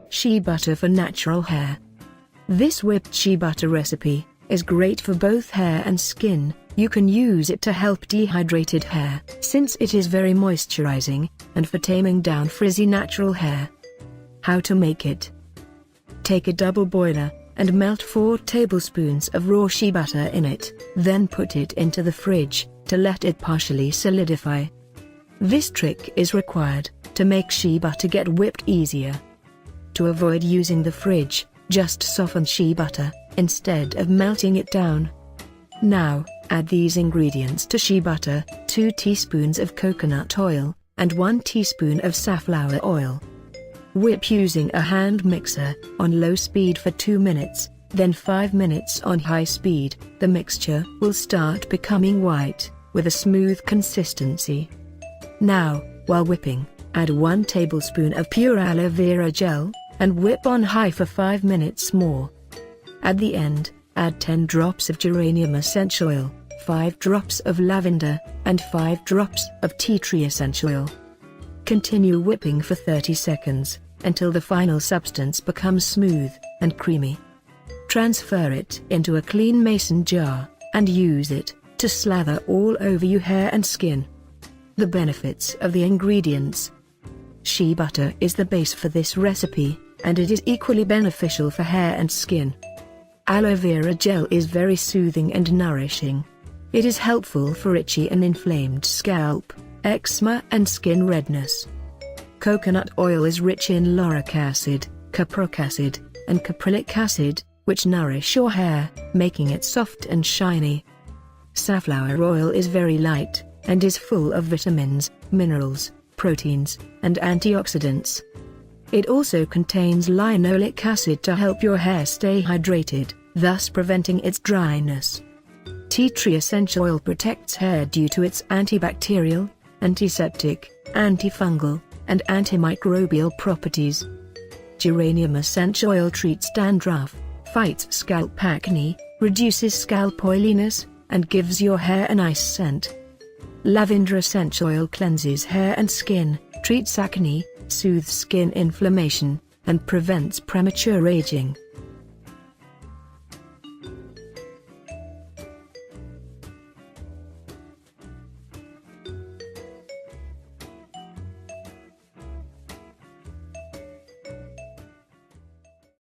Shea butter for natural hair. This whipped shea butter recipe is great for both hair and skin. You can use it to help dehydrated hair, since it is very moisturizing, and for taming down frizzy natural hair. How to make it? Take a double boiler and melt 4 tablespoons of raw shea butter in it, then put it into the fridge to let it partially solidify. This trick is required to make shea butter get whipped easier. To avoid using the fridge, just soften shea butter instead of melting it down. Now, add these ingredients to shea butter: 2 teaspoons of coconut oil and 1 teaspoon of safflower oil. Whip using a hand mixer on low speed for 2 minutes, then 5 minutes on high speed. The mixture will start becoming white, with a smooth consistency. Now, while whipping, add 1 tablespoon of pure aloe vera gel, and whip on high for 5 minutes more. At the end, add 10 drops of geranium essential oil, 5 drops of lavender, and 5 drops of tea tree essential oil. Continue whipping for 30 seconds, until the final substance becomes smooth and creamy. Transfer it into a clean mason jar, and use it to slather all over your hair and skin. The benefits of the ingredients. Shea butter is the base for this recipe, and it is equally beneficial for hair and skin. Aloe vera gel is very soothing and nourishing. It is helpful for itchy and inflamed scalp, eczema and skin redness. Coconut oil is rich in lauric acid, caproic acid, and caprylic acid, which nourish your hair, making it soft and shiny. Safflower oil is very light, and is full of vitamins, minerals, proteins, and antioxidants. It also contains linoleic acid to help your hair stay hydrated, thus preventing its dryness. Tea tree essential oil protects hair due to its antibacterial, antiseptic, antifungal, and antimicrobial properties. Geranium essential oil treats dandruff, fights scalp acne, reduces scalp oiliness, and gives your hair a nice scent. Lavender essential oil cleanses hair and skin, treats acne, soothes skin inflammation, and prevents premature aging.